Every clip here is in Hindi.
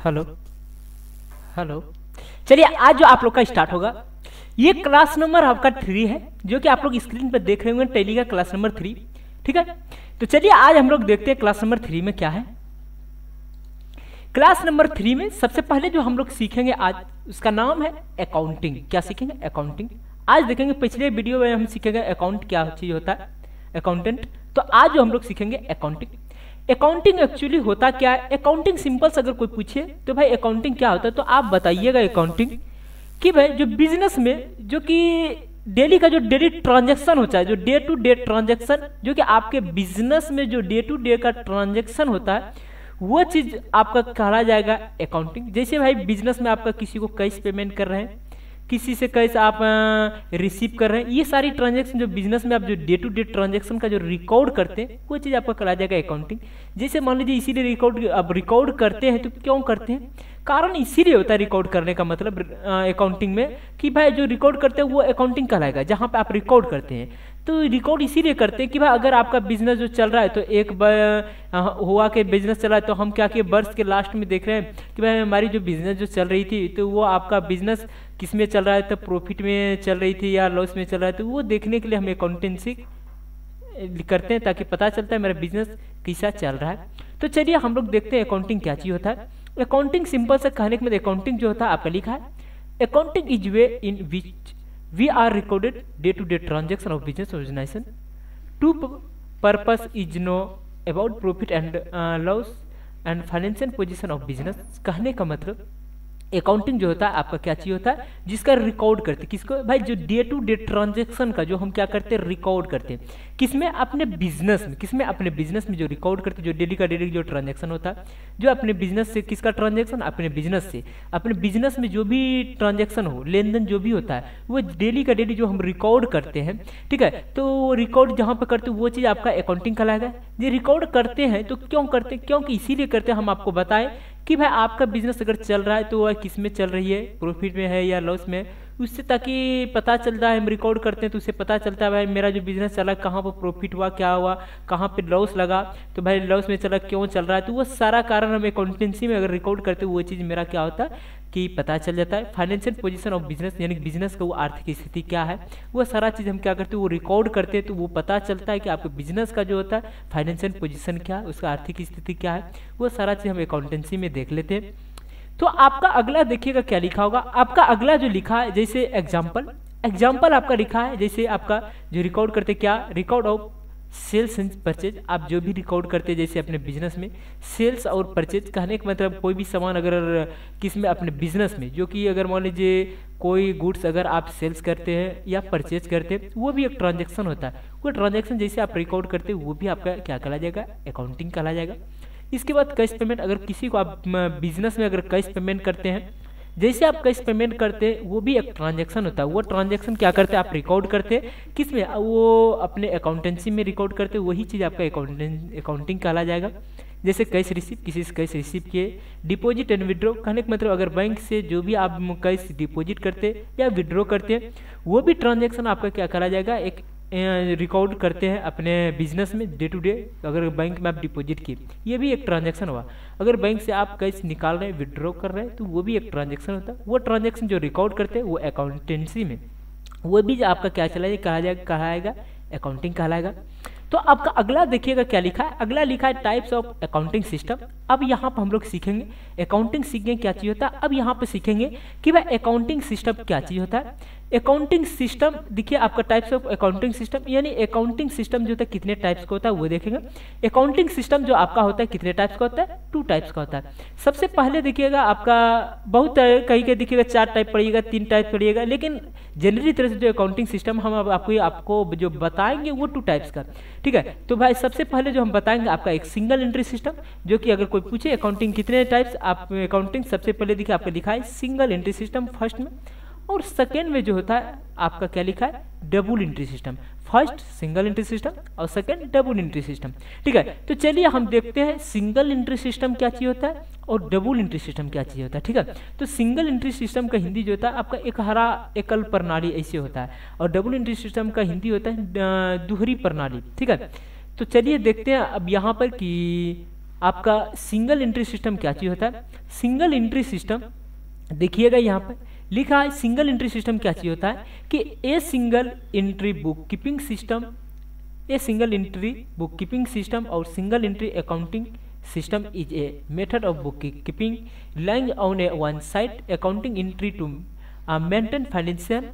Hello hello. चलिए आज जो आप लोग का स्टार्ट होगा ये क्लास नंबर आपका 3 है, जो कि आप लोग स्क्रीन पर देख रहे होंगे टेली का क्लास नंबर 3। ठीक है, तो चलिए आज हम लोग देखते हैं क्लास नंबर 3 में क्या है। क्लास नंबर 3 में सबसे पहले जो हम लोग सीखेंगे आज उसका नाम है अकाउंटिंग। क्या सीखेंगे? अकाउंटिंग। आज देखेंगे, पिछले वीडियो में हम सीखेंगे अकाउंट क्या चीज होता है, अकाउंटेंट। तो आज जो हम लोग सीखेंगे अकाउंटिंग। अकाउंटिंग एक्चुअली होता क्या है? अकाउंटिंग सिंपल से अगर कोई पूछे तो भाई अकाउंटिंग क्या होता है, तो आप बताइएगा अकाउंटिंग कि भाई जो बिजनेस में जो कि डेली का जो डेली ट्रांजैक्शन होता है, जो डे टू डे ट्रांजैक्शन, जो कि आपके बिजनेस में जो डे टू डे का ट्रांजैक्शन होता है वो चीज आपका कहा जाएगा अकाउंटिंग। जैसे भाई बिजनेस में आपका किसी को कैश पेमेंट कर रहे हैं, किसी से कैश आप रिसीव कर रहे हैं, ये सारी ट्रांजैक्शन जो बिजनेस में आप जो डे टू डे ट्रांजैक्शन का जो रिकॉर्ड करते हैं वो चीज़ आपका कहा जाएगा अकाउंटिंग। जैसे मान लीजिए इसीलिए रिकॉर्ड अब रिकॉर्ड करते हैं, तो क्यों करते हैं? कारण इसीलिए होता है रिकॉर्ड करने का मतलब अकाउंटिंग में कि भाई जो रिकॉर्ड करते हैं वो अकाउंटिंग कहलाएगा, जहाँ पे आप रिकॉर्ड करते हैं। तो रिकॉर्ड इसीलिए करते हैं कि भाई अगर आपका बिजनेस जो चल रहा है, तो एक हुआ के बिजनेस चला है, तो हम क्या किए वर्ष के लास्ट में देख रहे हैं कि भाई हमारी जो बिजनेस जो चल रही थी, तो वो आपका बिजनेस किस में चल रहा है, तो प्रॉफिट में चल रही थी या लॉस में चल रहा है। तो वो देखने के लिए हम अकाउंटेंसी करते हैं ताकि पता चलता है मेरा बिजनेस कैसा चल रहा है। तो चलिए हम लोग देखते हैं अकाउंटिंग क्या चीज होता है। अकाउंटिंग सिंपल से कहने के मतलब अकाउंटिंग जो होता है आपका लिखा है, accounting is way in which we are recorded day to day transaction of business organization to purpose is know about profit and loss and financial position of business। कहने का मतलब अकाउंटिंग जो होता है आपका क्या चीज होता है, जिसका रिकॉर्ड करते किसको भाई, जो डे टू डे ट्रांजैक्शन का जो हम क्या करते हैं रिकॉर्ड करते हैं, किसमें? अपने बिजनेस में। किसमें? अपने बिजनेस में जो रिकॉर्ड करते हैं, जो डेली का डेली जो ट्रांजैक्शन होता है, जो अपने बिजनेस से किसका ट्रांजैक्शन, अपने बिजनेस से। अपने बिजनेस में जो भी ट्रांजैक्शन हो, लेन देन जो भी होता है, वो डेली का डेली जो हम रिकॉर्ड करते हैं। ठीक है, तो रिकॉर्ड जहाँ पर करते हैं वो चीज़ आपका अकाउंटिंग कहलाएगा। ये रिकॉर्ड करते हैं तो क्यों करते हैं? क्योंकि इसीलिए करते हैं, हम आपको बताएं कि भाई आपका बिजनेस अगर चल रहा है तो वह किस में चल रही है, प्रॉफिट में है या लॉस में, उससे ताकि पता चलता है। हम रिकॉर्ड करते हैं तो उससे पता चलता है भाई मेरा जो बिजनेस चला कहाँ पर प्रॉफिट हुआ, क्या हुआ, कहाँ पे लॉस लगा, तो भाई लॉस में चला क्यों चल रहा है। तो वो सारा कारण हम अकाउंटेंसी में अगर रिकॉर्ड करते हैं वो चीज़ मेरा क्या होता है कि पता चल जाता है। फाइनेंशियल पोजीशन ऑफ बिजनेस, यानी बिजनेस का वो आर्थिक स्थिति क्या है, वो सारा चीज़ हम क्या करते हैं वो रिकॉर्ड करते हैं। तो वो पता चलता है कि आपके बिजनेस का जो होता है फाइनेंशियल पोजीशन क्या है, उसका आर्थिक स्थिति क्या है, वो सारा चीज़ हम अकाउंटेंसी में देख लेते हैं। तो आपका अगला देखिएगा क्या लिखा होगा। आपका अगला जो लिखा है जैसे एग्जाम्पल आपका लिखा है, जैसे आपका जो रिकॉर्ड करते क्या, record of sales and purchase. आप जो भी रिकॉर्ड करते हैं जैसे अपने बिजनेस में सेल्स और परचेज, कहने का मतलब कोई भी सामान अगर किस में, अपने बिजनेस में, जो कि अगर मान लीजिए कोई गुड्स अगर आप सेल्स करते हैं या परचेज करते हैं, वो भी एक ट्रांजेक्शन होता है। वो ट्रांजेक्शन जैसे आप रिकॉर्ड करते हैं वो भी आपका क्या कहला जाएगा, अकाउंटिंग कहला जाएगा। इसके बाद कैश पेमेंट, अगर किसी को आप बिजनेस में अगर कैश पेमेंट करते हैं, जैसे आप कैश पेमेंट करते हैं वो भी एक ट्रांजैक्शन होता है। वो ट्रांजैक्शन क्या करते हैं आप रिकॉर्ड करते हैं, किस में? वो अपने अकाउंटेंसी में रिकॉर्ड करते हैं, वही चीज़ आपका अकाउंटिंग कहला जाएगा। जैसे कैश रिसीव, किसी से कैश रिसीव किए, डिपॉजिट एंड विड्रॉ, कहने का मतलब अगर बैंक से जो भी आप कैश डिपॉजिट करते हैं या विड्रॉ करते हैं, वो भी ट्रांजैक्शन आपका क्या करा जाएगा, एक रिकॉर्ड करते हैं अपने बिजनेस में डे टू डे। अगर बैंक में आप डिपॉजिट किए, ये भी एक ट्रांजैक्शन हुआ। अगर बैंक से आप कैश निकाल रहे हैं, विड्रॉ कर रहे हैं, तो वो भी एक ट्रांजैक्शन होता है। वो ट्रांजैक्शन जो रिकॉर्ड करते हैं वो अकाउंटेंसी में, वो भी आपका क्या चला कहलाएगा अकाउंटिंग कहलाएगा। तो आपका अगला देखिएगा क्या लिखा है। अगला लिखा है टाइप्स ऑफ अकाउंटिंग सिस्टम। अब यहाँ पर हम लोग सीखेंगे अकाउंटिंग सीखेंगे क्या चीज़ होता है। अब यहाँ पर सीखेंगे कि भाई अकाउंटिंग सिस्टम क्या चीज़ होता है। अकाउंटिंग सिस्टम देखिए आपका टाइप्स ऑफ अकाउंटिंग सिस्टम, यानी अकाउंटिंग सिस्टम जो होता है कितने टाइप्स का होता है वो देखेंगे। अकाउंटिंग सिस्टम जो आपका होता है कितने टाइप्स का होता है, 2 टाइप्स का होता है। सबसे पहले देखिएगा आपका बहुत कहीं के देखिएगा 4 टाइप पड़िएगा, 3 टाइप पड़िएगा, लेकिन जनरली तरह से जो अकाउंटिंग सिस्टम हम आपको जो बताएंगे वो 2 टाइप्स का। ठीक है, तो भाई सबसे पहले जो हम बताएंगे आपका एक सिंगल एंट्री सिस्टम, जो कि अगर कोई पूछे अकाउंटिंग कितने टाइप्स, आप अकाउंटिंग सबसे पहले देखिए आपका लिखा है सिंगल एंट्री सिस्टम फर्स्ट में, और सेकेंड में जो होता है आपका क्या लिखा है double entry system. First single entry system और सेकेंड डबल एंट्री सिस्टम। ठीक है, तो चलिए हम देखते हैं सिंगल एंट्री सिस्टम क्या चीज होता है और डबल एंट्री सिस्टम क्या चीज होता है। ठीक है, तो सिंगल एंट्री सिस्टम का हिंदी जो होता है आपका एक हरा एकल प्रणाली ऐसे होता है, और डबल एंट्री सिस्टम का हिंदी होता है दोहरी प्रणाली। ठीक है, तो चलिए देखते हैं अब यहाँ पर कि आपका सिंगल एंट्री सिस्टम क्या चीज होता है? सिंगल एंट्री सिस्टम देखिएगा यहाँ पर लिखा है, सिंगल एंट्री सिस्टम क्या चीज होता है कि a single entry book keeping system, a single entry book keeping system और single entry accounting system is a method of bookkeeping relying on a one-side accounting entry to maintain financial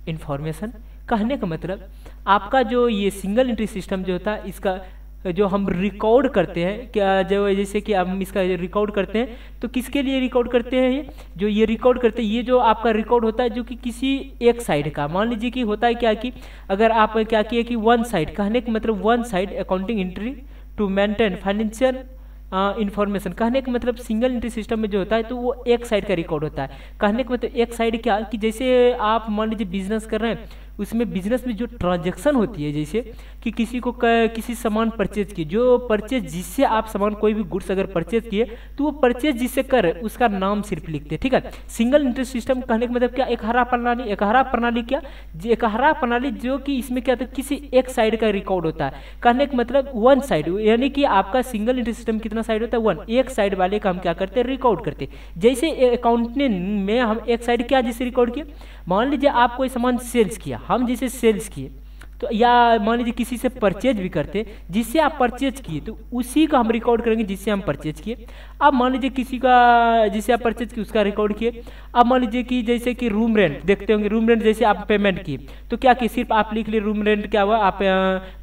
information। कहने का मतलब आपका जो ये सिंगल एंट्री सिस्टम जो होता है, इसका जो हम रिकॉर्ड करते हैं क्या, जो जैसे कि हम इसका रिकॉर्ड करते हैं तो किसके लिए रिकॉर्ड करते हैं? ये जो ये रिकॉर्ड करते हैं, ये जो आपका रिकॉर्ड होता है जो कि किसी एक साइड का, मान लीजिए कि होता है क्या कि अगर आप क्या किए कि वन साइड, कहने का मतलब one side accounting entry to maintain financial information. कहने का मतलब सिंगल एंट्री सिस्टम में जो होता है तो वो एक साइड का रिकॉर्ड होता है। कहने का मतलब एक साइड क्या कि जैसे आप मान लीजिए बिजनेस कर रहे हैं, उसमें बिजनेस में जो ट्रांजैक्शन होती है, जैसे कि किसी को किसी सामान परचेज की, जो परचेज जिससे आप सामान कोई भी गुड्स अगर परचेज किए तो वो परचेज जिससे कर उसका नाम सिर्फ लिखते हैं, ठीक है। सिंगल एंट्री सिस्टम कहने का मतलब क्या? एकहरा प्रणाली। एकहरा प्रणाली क्या? एकहरा प्रणाली जो कि इसमें क्या होता है किसी एक साइड का रिकॉर्ड होता है। कहने का मतलब वन साइड, यानी कि आपका सिंगल एंट्री सिस्टम कितना साइड होता है? वन। एक साइड वाले का हम क्या करते हैं? रिकॉर्ड करते हैं। जैसे अकाउंटिंग में हम एक साइड क्या जिससे रिकॉर्ड किए, मान लीजिए आप कोई सामान सेल्स किया, हम जैसे सेल्स किए तो, या मान लीजिए किसी से परचेज भी करते जिससे आप परचेज किए तो उसी का हम रिकॉर्ड करेंगे जिससे हम परचेज किए। अब मान लीजिए किसी का जिसे आप परचेज किए उसका रिकॉर्ड किए। अब मान लीजिए कि जैसे कि रूम रेंट देखते होंगे, रूम रेंट जैसे आप पेमेंट किए तो क्या कि सिर्फ आप लिख लिए रूम रेंट क्या हुआ। आप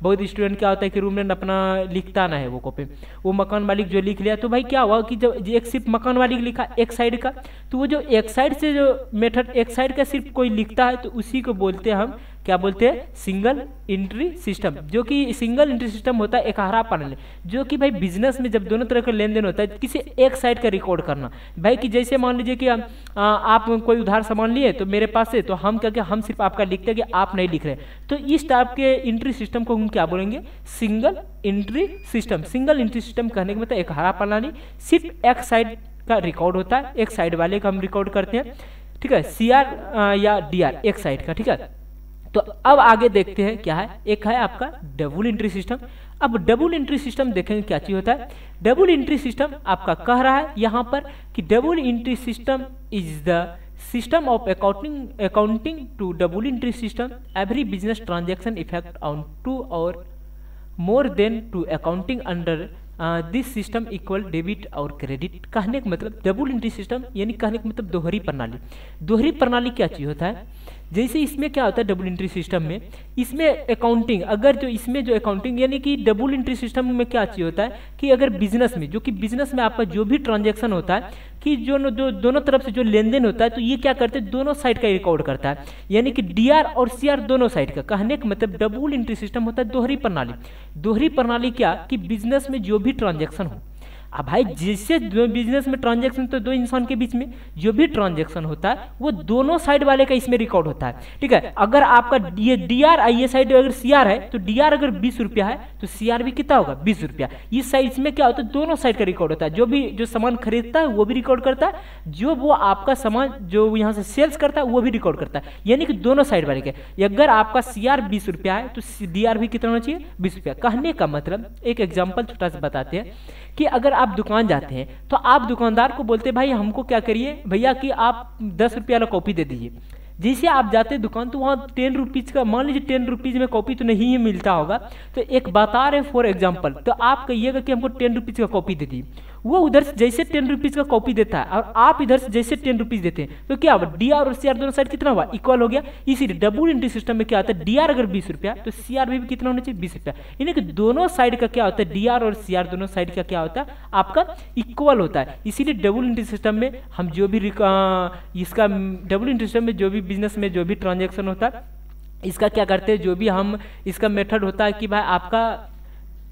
बहुत स्टूडेंट क्या होता है कि रूम रेंट अपना लिखता ना है वो कॉपी, वो मकान मालिक जो लिख लिया तो भाई क्या हुआ कि जब एक सिर्फ मकान मालिक लिखा एक साइड का, तो वो जो एक साइड से जो मेथड एक साइड का सिर्फ कोई लिखता है तो उसी को बोलते हैं हम क्या बोलते हैं? Single entry system. जो कि सिंगल एंट्री सिस्टम होता है एकहरा प्रणाली, जो कि भाई बिजनेस में जब दोनों तरह का लेन देन होता है किसी एक साइड का रिकॉर्ड करना। भाई कि जैसे मान लीजिए कि आप कोई उधार सामान लिए तो मेरे पास से, तो हम क्या हम सिर्फ आपका लिखते हैं कि आप नहीं लिख रहे, तो इस टाइप के एंट्री सिस्टम को हम क्या बोलेंगे? Single entry system. Single entry system कहने का मतलब एकहरा प्रणाली, सिर्फ एक साइड का रिकॉर्ड होता है, एक साइड वाले का हम रिकॉर्ड करते हैं, ठीक है। CR या DR एक साइड का, ठीक है। तो अब आगे देखते हैं क्या है। एक है आपका डबल एंट्री सिस्टम। अब डबल एंट्री सिस्टम देखेंगे क्या चीज होता है। डबल एंट्री सिस्टम आपका कह रहा है यहाँ पर कि double entry system is the system of accounting to double entry system every business transaction effect on two और more than two accounting under this system equal debit और क्रेडिट। कहने का मतलब डबल एंट्री सिस्टम यानी कहने का मतलब दोहरी प्रणाली। दोहरी प्रणाली क्या चीज होता है? जैसे इसमें क्या होता है डबल एंट्री सिस्टम में, इसमें अकाउंटिंग अगर जो इसमें जो अकाउंटिंग यानी कि डबल एंट्री सिस्टम में क्या चीज होता है कि अगर बिजनेस में जो कि बिजनेस में आपका जो भी ट्रांजैक्शन होता है कि जो दोनों तरफ से जो लेन देन होता है तो ये क्या करते हैं? दोनों साइड का रिकॉर्ड करता है, यानी कि DR और CR दोनों साइड का। कहने का मतलब डबल एंट्री सिस्टम होता है दोहरी प्रणाली। दोहरी प्रणाली क्या कि बिजनेस में जो भी ट्रांजैक्शन हो, अब भाई जिससे बिजनेस में ट्रांजैक्शन तो दो इंसान के बीच में जो भी ट्रांजैक्शन होता है वो दोनों साइड वाले का इसमें रिकॉर्ड होता है, ठीक है। अगर आपका ये DR ये साइड अगर CR है तो DR अगर 20 रुपया है तो CR भी कितना होगा? 20 रुपया। इस साइड में क्या होता है? दोनों साइड का रिकॉर्ड होता है। जो भी जो सामान खरीदता है वो भी रिकॉर्ड करता है, जो वो आपका सामान जो यहाँ से सेल्स करता है वो भी रिकॉर्ड करता है, यानी कि दोनों साइड वाले के। अगर आपका CR 20 रुपया है तो DR भी कितना होना चाहिए? 20 रुपया। कहने का मतलब एक एग्जाम्पल छोटा सा बताते हैं कि अगर आप दुकान जाते हैं तो आप दुकानदार को बोलते हैं भाई हमको क्या करिए भैया कि आप 10 रुपया वाला कॉपी दे दीजिए। जैसे आप जाते हैं दुकान तो वहाँ 10 रुपीज़ का, मान लीजिए 10 रुपीज़ में कॉपी तो नहीं मिलता होगा, तो एक बता रहे फॉर एग्जाम्पल, तो आप कहिएगा कि हमको 10 रुपीज़ का कॉपी दे दी। वो उधर से जैसे 10 रुपीज़ का कॉपी देता है और आप इधर से जैसे 10 रुपीज़ देते हैं तो क्या हुआ? DR और CR दोनों साइड कितना हुआ? इक्वल हो गया। इसीलिए डबल एंट्री सिस्टम में क्या होता है? DR अगर 20 रुपया तो CR भी कितना होना चाहिए? 20 रुपया। यानी कि दोनों साइड का क्या होता है? DR और CR दोनों साइड का क्या होता है? आपका इक्वल होता है। इसीलिए डबल एंट्री सिस्टम में हम जो भी इसका डबल एंट्री सिस्टम में जो भी बिजनेस में जो भी ट्रांजेक्शन होता है इसका क्या करते हैं? जो भी हम इसका मेथड होता है कि भाई आपका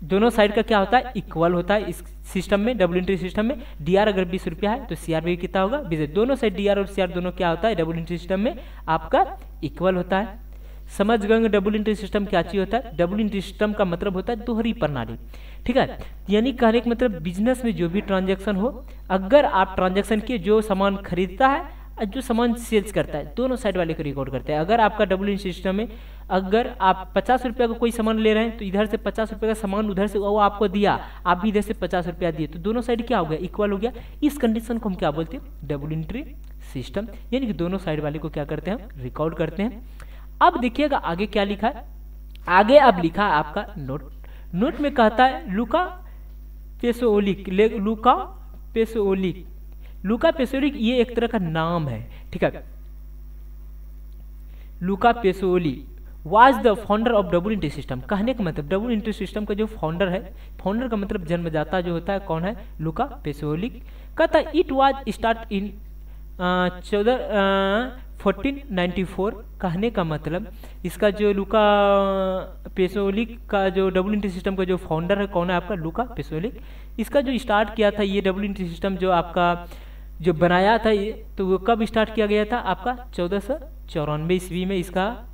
दोनों साइड का क्या होता है? इक्वल होता है। इस सिस्टम में डबल एंट्री सिस्टम में DR अगर 20 रुपया है तो CR भी कितना होगा? 20। दोनों साइड DR और CR दोनों क्या होता है? डबल एंट्री सिस्टम में आपका इक्वल होता है। समझ गए डबल एंट्री सिस्टम क्या चीज होता है? डबल एंट्री सिस्टम का मतलब होता है दोहरी प्रणाली, ठीक है। यानी कहने का मतलब बिजनेस में जो भी ट्रांजेक्शन हो, अगर आप ट्रांजेक्शन किए जो सामान खरीदता है और जो सामान सेल्स करता है, दोनों साइड वाले को रिकॉर्ड करते हैं। अगर आपका डबल एंट्री सिस्टम में अगर आप 50 रुपये का कोई सामान ले रहे हैं तो इधर से 50 रुपये का सामान उधर से वो आपको दिया, आप भी इधर से 50 रुपया दिए, तो दोनों साइड क्या हो गया, इक्वल हो गया। इस कंडीशन को हम क्या बोलते हैं, डबल एंट्री सिस्टम, यानी कि दोनों साइड वाले को क्या करते हैं, रिकॉर्ड करते हैं। अब देखिएगा आगे क्या लिखा है, आगे अब लिखा है आपका नोट। नोट में कहता है लुका पेसोलिक, लुका पेसोलिक ये एक तरह का नाम है, ठीक है। Luca Pacioli was the founder of double entry system. कहने का मतलब डबल एंट्री सिस्टम का जो फाउंडर है, फाउंडर का मतलब जन्मदाता जो होता है कौन है, लुका पेसोलिक। कहता है इट वाज स्टार्ट इन 1494। कहने का मतलब इसका जो लुका पेसोलिक का जो डबल एंट्री सिस्टम का जो फाउंडर है कौन है, आपका लुका पेसोलिक। इसका जो स्टार्ट किया था ये डबल एंट्री सिस्टम जो आपका जो बनाया था ये, तो वो कब स्टार्ट किया गया था, आपका 1494 ईस्वी में इसका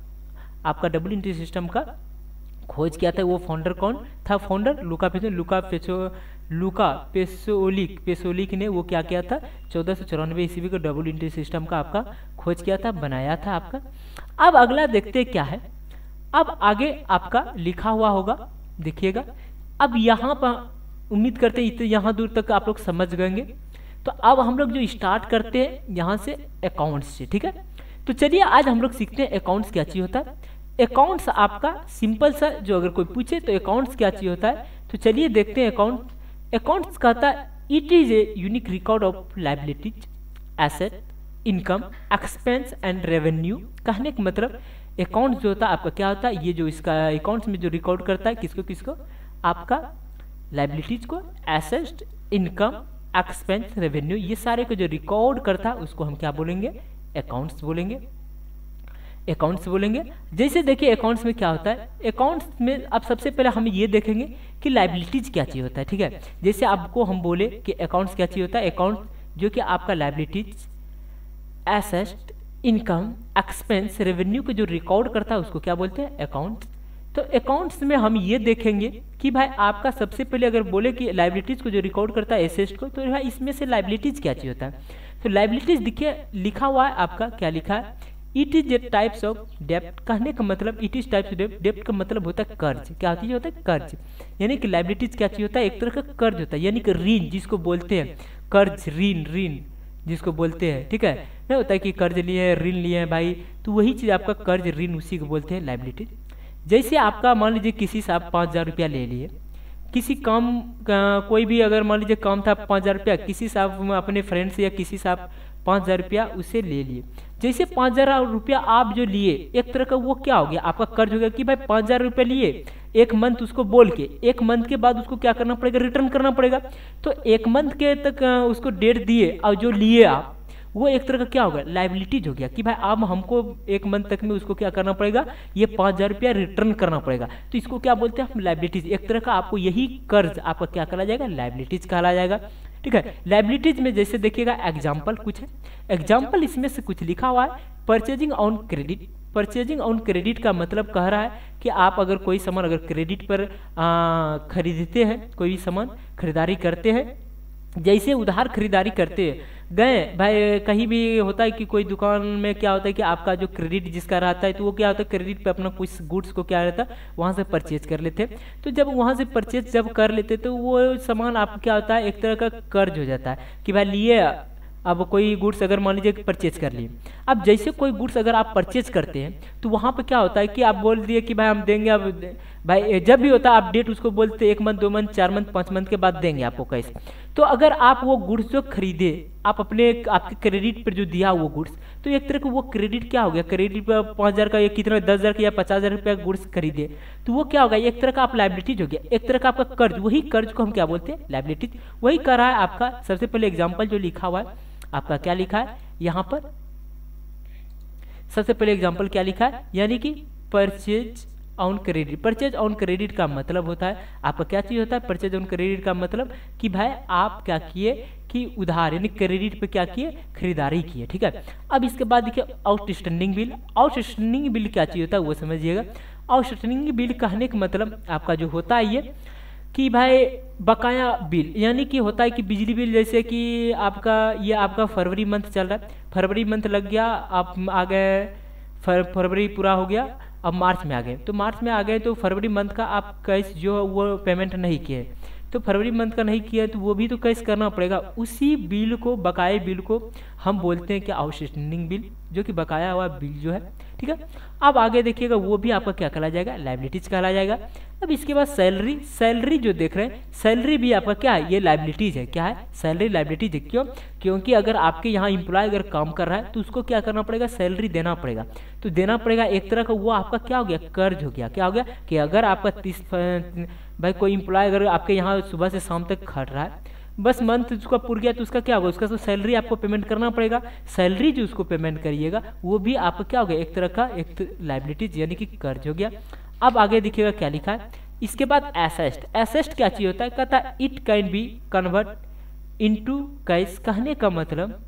आपका डबल एंट्री सिस्टम का खोज किया था। वो फाउंडर कौन था, फाउंडर लुका पेसोलिक ने वो क्या किया था, 1494 ईस्वी को डबल एंट्री सिस्टम का आपका खोज किया था, बनाया था आपका। अब अगला देखते क्या है, अब आगे आपका लिखा हुआ होगा, देखिएगा। अब यहाँ पर उम्मीद करते हैं यहाँ दूर तक आप लोग समझ गएंगे। तो अब हम लोग जो स्टार्ट करते हैं यहाँ से अकाउंट्स से, ठीक है। तो चलिए आज हम लोग सीखते हैं अकाउंट्स क्या चीज होता है। अकाउंट्स आपका सिंपल सा, जो अगर कोई पूछे तो अकाउंट्स क्या चीज होता है, तो चलिए देखते हैं अकाउंट। अकाउंट्स कहता है it is a unique record of liabilities, asset, income, expense and revenue. कहने का मतलब अकाउंट्स जो होता है आपका क्या होता है, ये जो इसका अकाउंट्स में जो रिकॉर्ड करता है किसको किसको, आपका लायबिलिटीज को, एसेट, इनकम, एक्सपेंस, रेवेन्यू, ये सारे को जो रिकॉर्ड करता है उसको हम क्या बोलेंगे, अकाउंट्स बोलेंगे, अकाउंट्स बोलेंगे। जैसे देखिए अकाउंट्स में क्या होता है, अकाउंट्स में अब सबसे पहले हम ये देखेंगे कि लायबिलिटीज क्या चीज होता है, ठीक है। जैसे आपको हम बोले कि अकाउंट्स क्या चीज होता है, अकाउंट जो कि आपका liabilities, asset, income, expense, revenue को जो रिकॉर्ड करता है उसको क्या बोलते हैं, अकाउंट्स। तो अकाउंट्स में हम ये देखेंगे कि भाई आपका सबसे पहले अगर बोले कि लायबिलिटीज को जो रिकॉर्ड करता है एसेट को, तो भाई इसमें से लायबिलिटीज क्या चीज होता है। तो लायबिलिटीज देखिए लिखा हुआ है आपका, क्या लिखा है, it is a types of डेप्ट। कहने का मतलब इट इज टाइप्स ऑफ डेप्ट, डेप्ट का मतलब होता है कर्ज। क्या चीज होता है, कर्ज। यानी कि लायबिलिटीज क्या चीज होता है, एक तरह का कर्ज होता है, यानी कि ऋण जिसको बोलते हैं, कर्ज, ऋण जिसको बोलते हैं, ठीक है। नहीं होता है कि कर्ज लिए हैं, ऋण लिए हैं भाई, तो वही चीज आपका कर्ज, ऋण, उसी को बोलते हैं लायबिलिटीज। जैसे आपका मान लीजिए किसी से आप 5000 रुपया ले लिए, किसी काम कोई भी अगर मान लीजिए काम था 5000 रुपया, किसी से आप अपने फ्रेंड से या किसी से आप 5000 रुपया उससे ले लिए। जैसे 5000 रुपया आप जो लिए, एक तरह का वो क्या हो गया, आपका कर्ज हो गया कि भाई 5000 रुपया लिए, एक मंथ उसको बोल के, एक मंथ के बाद उसको क्या करना पड़ेगा, रिटर्न करना पड़ेगा। तो एक मंथ के तक उसको डेट दिए और जो लिए आप, वो एक तरह का क्या हो गया, लायबिलिटीज हो गया कि भाई अब हमको एक मंथ तक में उसको क्या करना पड़ेगा, ये 5000 रुपया रिटर्न करना पड़ेगा। तो इसको क्या बोलते हैं हम, लायबिलिटीज। एक तरह का आपको यही कर्ज आपका क्या कहला जाएगा, लायबिलिटीज कहला जाएगा, ठीक है। लायबिलिटीज में जैसे देखिएगा एग्जाम्पल कुछ है, एग्जाम्पल इसमें से कुछ लिखा हुआ है, purchasing on credit. Purchasing on credit का मतलब कह रहा है कि आप अगर कोई सामान अगर क्रेडिट पर खरीदते हैं, कोई भी सामान खरीदारी करते हैं, जैसे उधार खरीदारी करते गए भाई, कहीं भी होता है कि कोई दुकान में क्या होता है कि आपका जो क्रेडिट जिसका रहता है, तो वो क्या होता है क्रेडिट पे अपना कुछ गुड्स को क्या रहता है वहाँ से परचेज कर लेते। तो जब वहाँ से परचेज जब कर लेते तो वो सामान आप क्या होता है, एक तरह का कर्ज हो जाता है कि भाई लिए, अब कोई गुड्स अगर मान लीजिए परचेज कर लिए, अब जैसे कोई गुड्स अगर आप परचेज करते हैं तो वहाँ पे क्या होता है कि आप बोल दिए कि भाई हम देंगे, अब भाई जब भी होता है आप डेट उसको बोलते 1 मंथ 2 मंथ 4 मंथ 5 मंथ के बाद देंगे आपको कैश। तो अगर आप वो गुड्स जो खरीदे, आप अपने आपके क्रेडिट पर जो दिया वो गुड्स, तो एक तरह का वो क्रेडिट क्या हो गया, क्रेडिट पर 5000 का या कितना 10,000 का या 50,000 रुपया गुड्स खरीदे, तो वो क्या होगा, एक तरह का आप लायबिलिटीज हो गया, एक तरह का आपका कर्ज। वही कर्ज को हम क्या बोलते हैं, लायबिलिटीज। वही कर रहा है आपका। सबसे पहले एग्जाम्पल जो लिखा हुआ है आपका, क्या लिखा है यहाँ पर, सबसे पहले एग्जाम्पल क्या लिखा है, यानी कि purchase on credit. Purchase on credit का मतलब होता है आपका क्या चीज होता है, परचेज ऑन क्रेडिट का मतलब कि भाई आप क्या किए कि उधार यानी क्रेडिट पे क्या किए, खरीदारी किए, ठीक है। अब इसके बाद देखिए आउटस्टैंडिंग बिल। आउटस्टैंडिंग बिल क्या चीज होता है वो समझिएगा। आउटस्टैंडिंग बिल कहने का मतलब आपका जो होता है ये कि भाई बकाया बिल, यानी कि होता है कि बिजली बिल, जैसे कि आपका ये आपका फरवरी मंथ चल रहा है, फरवरी मंथ लग गया, आप आ गए फरवरी पूरा हो गया, अब मार्च में आ गए, तो मार्च में आ गए तो फरवरी मंथ का आप कैश जो वो पेमेंट नहीं किए, तो फरवरी मंथ का नहीं किया तो वो भी तो कैश करना पड़ेगा। उसी बिल को, बकाया बिल को हम बोलते हैं कि आउटस्टैंडिंग बिल, जो कि बकाया हुआ बिल जो है, ठीक है। अब आगे देखिएगा वो भी आपका क्या कहला जाएगा, लायबिलिटीज कहला जाएगा। अब इसके बाद सैलरी, सैलरी जो देख रहे हैं, सैलरी भी आपका क्या है, ये लायबिलिटीज है। क्या है, सैलरी लायबिलिटीज है। क्यों? क्योंकि अगर आपके यहाँ इंप्लॉय अगर काम कर रहा है तो उसको क्या करना पड़ेगा, सैलरी देना पड़ेगा, तो देना पड़ेगा एक तरह का, वो आपका क्या हो गया, कर्ज हो गया। क्या हो गया कि अगर आपका 30 भाई कोई इंप्लॉय अगर आपके यहाँ सुबह से शाम तक खट रहा है, बस मंथ उसका पूर गया तो उसका क्या होगा, उसका तो सैलरी आपको पेमेंट करना पड़ेगा। सैलरी जो उसको पेमेंट करिएगा वो भी आपका क्या हो गया, एक तरह का एक लायबिलिटीज यानी कि कर्ज हो गया। अब आगे देखिएगा क्या लिखा है, इसके बाद एसेस्ट। एसेस्ट क्या चीज होता है, कहता है it can be convert into cash. कहने का मतलब,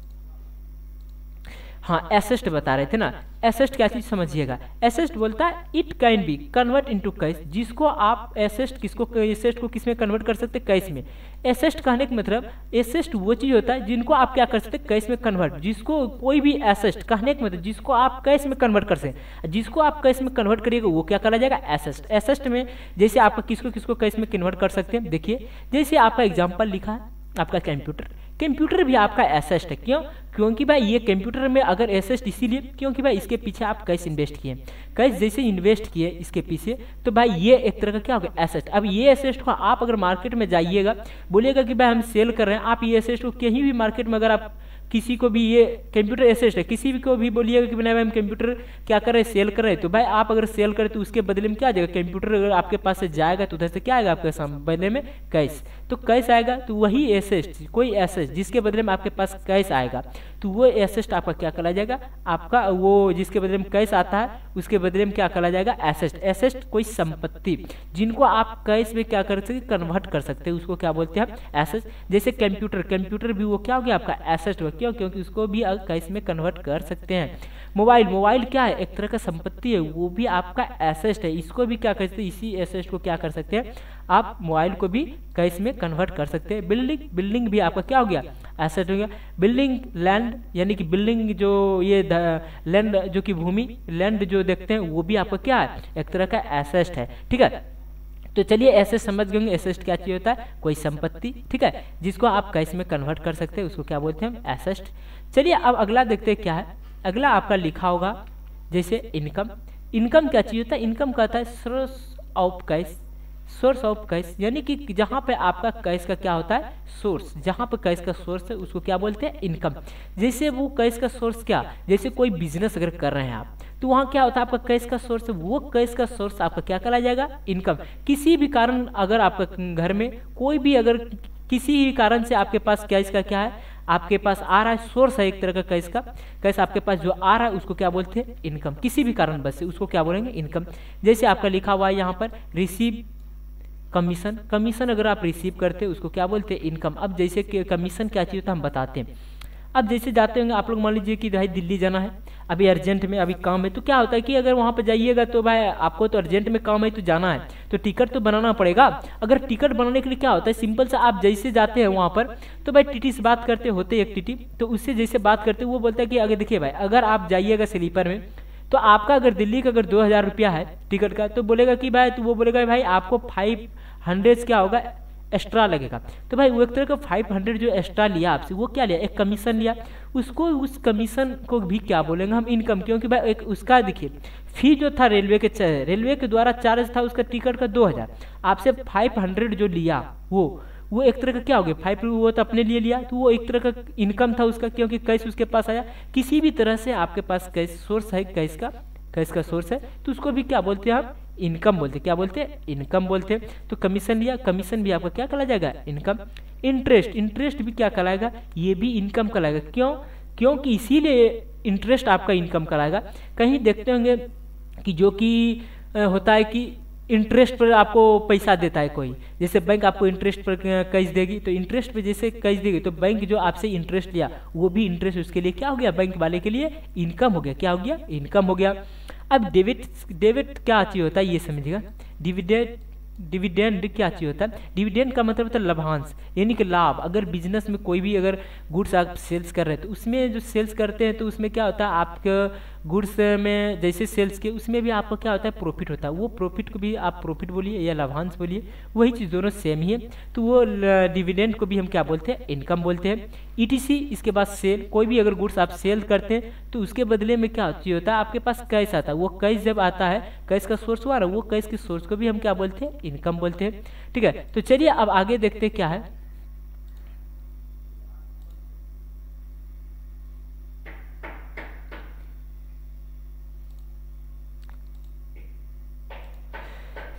हाँ एसेस्ट बता रहे थे ना, एसेस्ट क्या चीज समझिएगा। एसेस्ट बोलता है it can be convert into cash, जिसको आप एसेस्ट किसको, एसेस्ट को किस में कन्वर्ट कर सकते हैं, कैश में। एसेस्ट कहने का मतलब, एसेस्ट वो चीज होता है जिनको आप क्या कर सकते हैं, कैश में कन्वर्ट। जिसको कोई भी एसेस्ट कहने का मतलब जिसको आप कैश में कन्वर्ट कर सकते, जिसको आप कैश में कन्वर्ट करिएगा वो क्या कहा जाएगा, एसेस्ट। एसेस्ट में जैसे आपका किसको किसको कैश में कन्वर्ट कर सकते हैं, देखिए जैसे आपका एग्जाम्पल लिखा है आपका कंप्यूटर, कंप्यूटर भी आपका एसेस्ट है। क्यों? क्योंकि भाई ये कंप्यूटर में अगर एसेस्ट इसीलिए क्योंकि भाई इसके पीछे आप कैश इन्वेस्ट किए, कैश जैसे इन्वेस्ट किए इसके पीछे, तो भाई ये एक तरह का क्या होगा, एसेस्ट। अब ये एसेस्ट को आप अगर मार्केट में जाइएगा, बोलिएगा कि भाई हम सेल कर रहे हैं, आप ये एसेस्ट को कहीं भी मार्केट में अगर आप किसी को भी, ये कंप्यूटर एसेस्ट है, किसी भी को भी बोलिएगा कि भाई हम कंप्यूटर क्या कर रहे हैं, सेल कर रहे हैं, तो भाई आप अगर सेल करें तो उसके बदले में क्या आ जाएगा, कंप्यूटर अगर आपके पास से जाएगा तो उधर से क्या आएगा आपके सामने बदले में, कैश। तो कैश आएगा तो वही एसेस्ट, कोई एसेस्ट जिसके बदले में आपके पास कैश आएगा तो वो एसेस्ट आपका क्या कहा जाएगा, आपका वो जिसके बदले में कैश आता है उसके बदले में क्या कहा जाएगा, एसेस्ट। एसेस्ट कोई संपत्ति जिनको आप कैश में क्या कर सकते, कन्वर्ट कर सकते हैं, उसको क्या बोलते हैं, एसेस्ट। जैसे कंप्यूटर, कंप्यूटर भी वो क्या हो गया आपका एसेस्ट हो। क्यों? क्योंकि उसको भी कैश में कन्वर्ट कर सकते हैं। मोबाइल, मोबाइल क्या है, एक तरह का संपत्ति है, वो भी आपका एसेस्ट है, इसको भी क्या कर सकते हैं, इसी एसेस्ट को क्या कर सकते हैं आप, मोबाइल को भी कैश में कन्वर्ट कर सकते हैं। बिल्डिंग, बिल्डिंग भी आपका क्या हो गया, एसेट हो गया। बिल्डिंग, लैंड यानी कि बिल्डिंग जो ये लैंड जो कि भूमि, लैंड जो देखते हैं वो भी आपका क्या है, एक तरह का एसेस्ट है। ठीक है, तो चलिए ऐसे समझ गए एसेस्ट क्या चीज होता है, कोई संपत्ति, ठीक है, जिसको आप कैश में कन्वर्ट कर सकते हैं, उसको क्या बोलते हैं, एसेस्ट। चलिए अब अगला देखते हैं क्या है। अगला आपका लिखा होगा जैसे इनकम। इनकम क्या चीज होता है, इनकम कहता है source of cash, source of cash यानी कि जहाँ पे आपका कैश का क्या होता है, सोर्स, जहाँ पे कैश का सोर्स है उसको क्या बोलते हैं, इनकम। जैसे वो कैश का सोर्स क्या, जैसे कोई बिजनेस अगर कर रहे हैं आप, तो वहाँ क्या होता है आपका कैश का सोर्स, वो कैश का सोर्स आपका क्या कहा जाएगा, इनकम। किसी भी कारण अगर आपका घर में कोई भी अगर किसी भी कारण से आपके पास कैश का क्या है, आपके पास आ रहा है, सोर्स है एक तरह का कैश का, कैश आपके पास जो आ रहा है उसको क्या बोलते हैं, इनकम। किसी भी कारण बस से उसको क्या बोलेंगे, इनकम। जैसे आपका लिखा हुआ है यहाँ पर रिसीव कमीशन, कमीशन अगर आप रिसीव करते हैं उसको क्या बोलते हैं, इनकम। अब जैसे कि कमीशन क्या चीज़ होता है हम बताते हैं। अब जैसे जाते होंगे आप लोग, मान लीजिए कि भाई दिल्ली जाना है, अभी अर्जेंट में अभी काम है, तो क्या होता है कि अगर वहाँ पे जाइएगा तो भाई आपको तो अर्जेंट में काम है तो जाना है, तो टिकट तो बनाना पड़ेगा। अगर टिकट बनाने के लिए क्या होता है, सिंपल सा आप जैसे जाते हैं वहाँ पर, तो भाई टीटी से बात करते होते एक टीटी, तो उससे जैसे बात करते वो बोलता है कि अगर देखिए भाई अगर आप जाइएगा स्लीपर में, तो आपका अगर दिल्ली का अगर 2000 रुपया है टिकट का, तो बोलेगा कि भाई, तो वो बोलेगा भाई आपको 500 क्या होगा एक्स्ट्रा लगेगा। तो भाई वो एक तरह का 500 जो एक्स्ट्रा लिया आपसे, वो क्या लिया, एक कमीशन लिया, उसको उस कमीशन को भी क्या बोलेंगे हम, इनकम। क्योंकि भाई एक उसका देखिए फी जो था रेलवे के द्वारा चार्ज था उसका टिकट का 2000, आपसे 500 जो लिया वो एक तरह का क्या हो गया, 5 वो तो अपने लिए लिया, तो वो एक तरह का इनकम था उसका, क्योंकि कैश उसके पास आया। किसी भी तरह से आपके पास कैश सोर्स है, कैश का सोर्स है, तो उसको भी क्या बोलते हैं हम, इनकम बोलते हैं। क्या बोलते हैं, इनकम बोलते हैं। तो कमीशन लिया, कमीशन भी आपका क्या कहला जाएगा, इनकम। इंटरेस्ट, इंटरेस्ट भी क्या कहलाएगा, ये भी इनकम कहलाएगा। क्यों? क्योंकि इसीलिए इंटरेस्ट आपका इनकम कहलाएगा। कहीं देखते होंगे कि जो कि होता है कि इंटरेस्ट पर आपको पैसा देता है कोई, जैसे बैंक आपको इंटरेस्ट पर कैश देगी, तो इंटरेस्ट पे जैसे कैश देगी, तो बैंक जो आपसे इंटरेस्ट लिया वो भी इंटरेस्ट उसके लिए क्या हो गया, बैंक वाले के लिए इनकम हो गया। क्या हो गया, इनकम हो गया। अब डेबिट, डेबिट क्या चीज होता है ये समझिएगा। डिविडेंड, डिविडेंड क्या चीज होता है? डिविडेंड का मतलब होता है लाभांश, यानी कि लाभ। अगर बिजनेस में कोई भी अगर गुड्स आप सेल्स कर रहे हैं तो उसमें जो सेल्स करते हैं तो उसमें क्या होता है, आपका गुड्स में जैसे सेल्स के उसमें भी आपको क्या होता है, प्रॉफिट होता है। वो प्रॉफिट को भी आप प्रॉफिट बोलिए या लाभांश बोलिए, वही चीज़ दोनों सेम ही है। तो वो डिविडेंड को भी हम क्या बोलते हैं, इनकम बोलते हैं। ईटीसी, इसके बाद सेल, कोई भी अगर गुड्स आप सेल करते हैं तो उसके बदले में क्या होता है, आपके पास कैश आता है। वो कैश जब आता है, कैश का सोर्स हुआ ना, वो कैश के सोर्स को भी हम क्या बोलते हैं, इनकम बोलते हैं। ठीक है, तो चलिए अब आगे देखते हैं क्या है।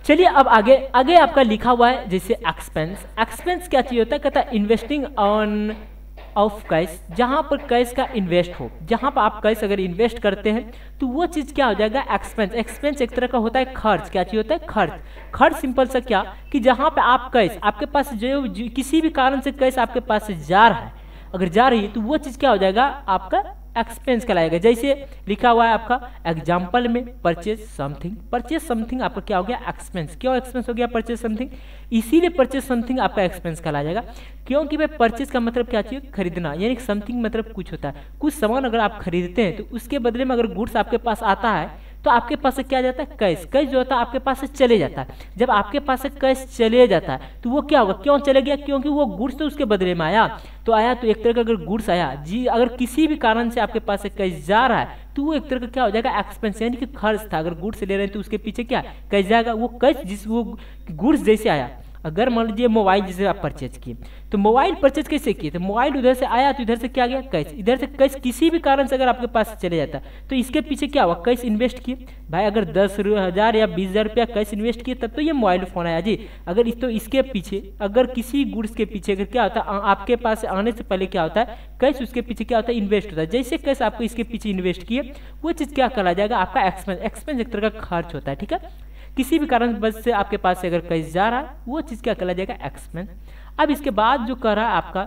चलिए अब आगे आगे आपका लिखा हुआ है जैसे एक्सपेंस। एक्सपेंस क्या चीज होता है, कहता है इन्वेस्टिंग ऑन ऑफ कैश, जहां पर कैश का इन्वेस्ट हो, जहां पर आप कैश अगर इन्वेस्ट करते हैं तो वो चीज क्या हो जाएगा, एक्सपेंस। एक्सपेंस एक तरह का होता है खर्च। क्या चीज होता है, खर्च। खर्च सिंपल सा क्या कि जहां पे आप कैश आपके पास जो किसी भी कारण से कैश आपके पास से जा रहा है, अगर जा रही है तो वो चीज क्या हो जाएगा, आपका एक्सपेंस कहलाएगा। जैसे लिखा हुआ है आपका एग्जाम्पल में परचेज समथिंग। परचेज समथिंग आपका क्या हो गया, एक्सपेंस। क्यों एक्सपेंस हो गया परचेज समथिंग, इसीलिए परचेज समथिंग आपका एक्सपेंस कहला जाएगा। क्योंकि भाई परचेज का मतलब क्या चाहिए, खरीदना, यानी समथिंग मतलब कुछ होता है। कुछ सामान अगर आप खरीदते हैं तो उसके बदले में अगर गुड्स आपके पास आता है तो आपके पास से क्या जाता है, कैश। कैश जो होता है आपके पास से चले जाता है। जब आपके पास से कैश चले जाता है तो वो क्या होगा, क्यों चले गया, क्योंकि वो गुड्स तो उसके बदले में आया। तो आया तो एक तरह का अगर गुड्स आया जी, अगर किसी भी कारण से आपके पास से कैश जा रहा है तो वो एक तरह का क्या हो जाएगा, एक्सपेंस, यानी कि खर्च था। अगर गुड्स ले रहे हैं तो उसके पीछे क्या कैश जाएगा। वो कैश जिस वो गुड्स जैसे आया, अगर मान लीजिए मोबाइल जैसे आप परचेज किए तो मोबाइल परचेज कैसे किए, तो मोबाइल उधर से आया तो इधर से क्या गया, कैश। इधर से कैश किसी भी कारण से अगर आपके पास चले जाता तो इसके पीछे क्या हुआ, कैश इन्वेस्ट किए। भाई अगर 10,000 या 20,000 रुपया कैश इन्वेस्ट किए तब तो ये मोबाइल फोन आया जी। अगर इस तो इसके पीछे अगर किसी गुड्स के पीछे अगर क्या होता है, आपके पास आने से पहले क्या होता है, कैश उसके पीछे क्या होता है, इन्वेस्ट होता है। जैसे कैश आपको इसके पीछे इन्वेस्ट किए वो चीज़ क्या कहा जाएगा, आपका एक्सपेंस। एक्सपेंस एक तरह का खर्च होता है। ठीक है, किसी भी कारण बस से आपके पास से अगर कैश जा रहा है वो चीज़ क्या कहला जाएगा, एक्सपेंस। अब इसके बाद जो कर रहा है आपका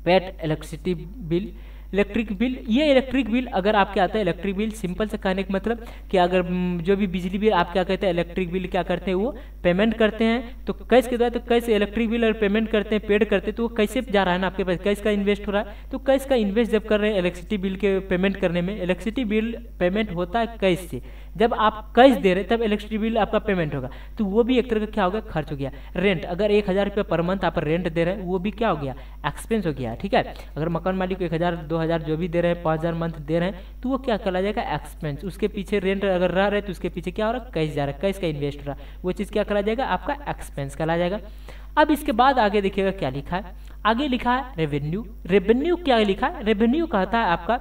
paid electricity bill, electric bill. ये इलेक्ट्रिक बिल अगर आपके आता है, इलेक्ट्रिक बिल सिंपल से कहने का मतलब कि अगर जो भी बिजली बिल आप क्या कहते हैं, इलेक्ट्रिक बिल क्या करते हैं, वो पेमेंट करते हैं तो कैश के द्वारा। तो कैसे इलेक्ट्रिक बिल अगर पेमेंट करते हैं, पेड करते हैं तो वो कैसे जा रहा है ना, आपके पास कैश का इन्वेस्ट हो रहा है। तो कैश का इन्वेस्ट जब कर रहे हैं इलेक्ट्रिसिटी बिल के पेमेंट करने में, इलेक्ट्रिसिटी बिल पेमेंट होता है कैश से। जब आप कैश दे रहे तब इलेक्ट्रिसिटी बिल आपका पेमेंट होगा, तो वो भी एक तरह का क्या होगा, खर्च हो गया। रेंट, अगर 1,000 रुपये पर मंथ आप रेंट दे रहे हैं वो भी क्या हो गया, एक्सपेंस हो गया। ठीक है, अगर मकान मालिक को 1,000 2,000 जो भी दे रहे हैं, 5,000 मंथ दे रहे हैं तो वो क्या कहला जाएगा, एक्सपेंस। उसके पीछे रेंट अगर रह रहे तो उसके पीछे क्या हो रहा है, कैश जा रहा है, कैश का इन्वेस्ट हो रहा है, वो चीज़ क्या कहला जाएगा, आपका एक्सपेंस कहला जाएगा। अब इसके बाद आगे देखिएगा क्या लिखा है, आगे लिखा है रेवेन्यू। रेवेन्यू क्या लिखा है, रेवेन्यू कहता है आपका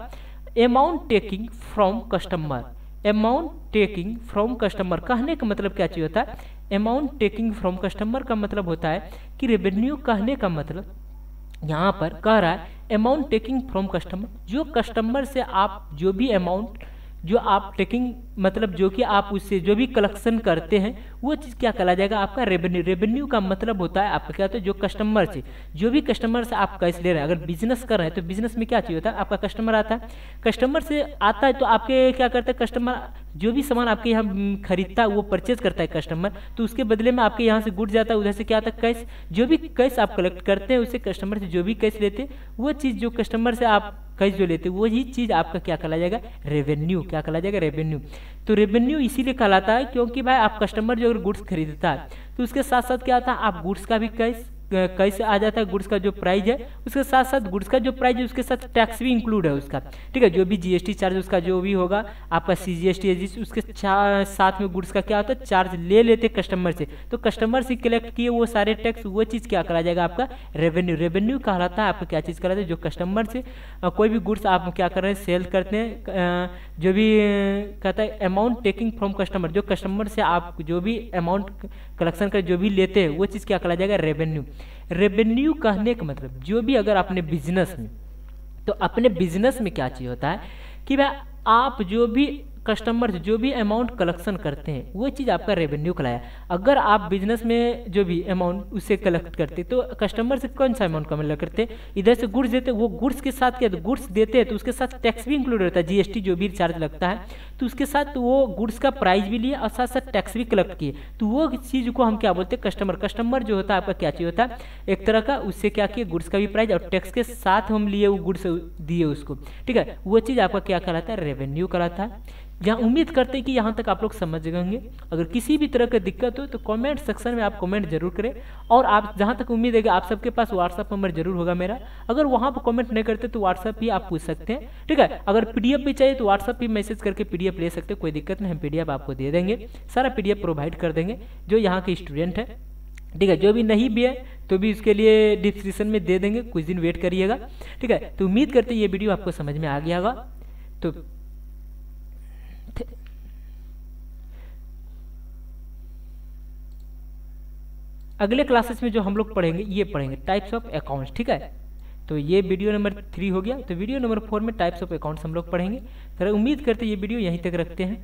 amount taking from customer. Amount taking from customer कहने का मतलब क्या चीज होता है, अमाउंट टेकिंग फ्रॉम कस्टमर का मतलब होता है कि रेवेन्यू कहने का मतलब यहाँ पर कह रहा है अमाउंट टेकिंग फ्रॉम कस्टमर, जो कस्टमर से आप जो भी अमाउंट जो आप टेकिंग मतलब जो कि आप उससे जो भी कलेक्शन करते हैं वो चीज़ क्या कहला जाएगा, आपका रेवेन्यू। रेवेन्यू का मतलब होता है आपका क्या होता है, जो कस्टमर से जो भी कस्टमर से आप कैश ले रहे हैं। अगर बिजनेस कर रहे हैं तो बिजनेस में क्या चाहिए होता है, आपका कस्टमर आता है, कस्टमर से आता है तो आपके क्या करते हैं, कस्टमर जो भी सामान आपके यहाँ खरीदता है वो परचेज करता है कस्टमर, तो उसके बदले में आपके यहाँ से गुड जाता है, उधर से क्या आता है, कैश। जो भी कैश आप कलेक्ट करते हैं उससे कस्टमर से जो भी कैश लेते हैं वो चीज़ जो कस्टमर से आप कैश जो लेते हैं वही चीज़ आपका क्या कहला जाएगा, रेवेन्यू। क्या कहला जाएगा, रेवेन्यू। तो रेवेन्यू इसीलिए कहलाता है क्योंकि भाई आप कस्टमर जो अगर गुड्स खरीदता है तो उसके साथ साथ क्या आता है, आप गुड्स का भी कैसे आ जाता है, गुड्स का जो प्राइस है उसके साथ साथ गुड्स का जो प्राइस है उसके साथ टैक्स भी इंक्लूड है उसका। ठीक है, जो भी जीएसटी चार्ज उसका जो भी होगा आपका सीजीएसटी है जिस उसके साथ में गुड्स का क्या होता है, चार्ज ले लेते कस्टमर से। तो कस्टमर से कलेक्ट किए वो सारे टैक्स, वो चीज़ क्या करा जाएगा, आपका रेवेन्यू। रेवेन्यू कहलाता है आपका क्या चीज़ कहलाता है, जो कस्टमर से कोई भी गुड्स आप क्या कर रहे हैं, सेल करते हैं, जो भी कहता है अमाउंट टेकिंग फ्रॉम कस्टमर, जो कस्टमर से आप जो भी अमाउंट कलेक्शन कर जो भी लेते हैं वो चीज़ क्या कहा जाएगा, रेवेन्यू। रेवेन्यू कहने का मतलब जो भी अगर अपने बिजनेस में, तो अपने बिजनेस में क्या चीज़ होता है कि भाई आप जो भी कस्टमर जो भी अमाउंट कलेक्शन करते हैं वो चीज़ आपका रेवेन्यू कहलाया। अगर आप बिजनेस में जो भी अमाउंट उससे कलेक्ट करते तो कस्टमर से कौन सा अमाउंट कलेक्ट करते, इधर से गुड्स देते, वो गुड्स के साथ क्या, गुड्स देते हैं तो उसके साथ टैक्स भी इंक्लूड रहता है, जीएसटी जो भी चार्ज लगता है, तो उसके साथ वो गुड्स का प्राइस भी लिए और साथ साथ टैक्स भी कलेक्ट किए, तो वो चीज़ को हम क्या बोलते हैं कस्टमर। कस्टमर जो होता है आपका क्या चीज़ होता है, एक तरह का, उससे क्या किए गुड्स का भी प्राइस और टैक्स के साथ हम लिए वो गुड्स दिए उसको, ठीक है, वो चीज़ आपका क्या कहलाता है, रेवेन्यू कहलाता है। यहाँ उम्मीद करते हैं कि यहाँ तक आप लोग समझ गए होंगे। अगर किसी भी तरह की दिक्कत हो तो कमेंट सेक्शन में आप कमेंट जरूर करें, और आप जहाँ तक उम्मीद है कि आप सबके पास व्हाट्सअप नंबर जरूर होगा मेरा, अगर वहाँ पर कमेंट नहीं करते तो व्हाट्सअप भी आप पूछ सकते हैं, ठीक है। अगर पीडीएफ भी चाहिए तो व्हाट्सअप भी मैसेज करके पीडीएफ ले सकते हैं, कोई दिक्कत नहीं, हम पीडीएफ आपको दे देंगे, सारा पीडीएफ प्रोवाइड कर देंगे जो यहाँ के स्टूडेंट है, ठीक है। जो भी नहीं भी है तो भी उसके लिए डिस्क्रिप्शन में दे देंगे, कुछ दिन वेट करिएगा, ठीक है। तो उम्मीद करते हैं ये वीडियो आपको समझ में आ गया होगा। तो अगले क्लासेस में जो हम लोग पढ़ेंगे ये पढ़ेंगे टाइप्स ऑफ अकाउंट्स, ठीक है। तो ये वीडियो नंबर 3 हो गया, तो वीडियो नंबर 4 में टाइप्स ऑफ अकाउंट्स हम लोग पढ़ेंगे। तो उम्मीद करते हैं ये वीडियो यहीं तक रखते हैं।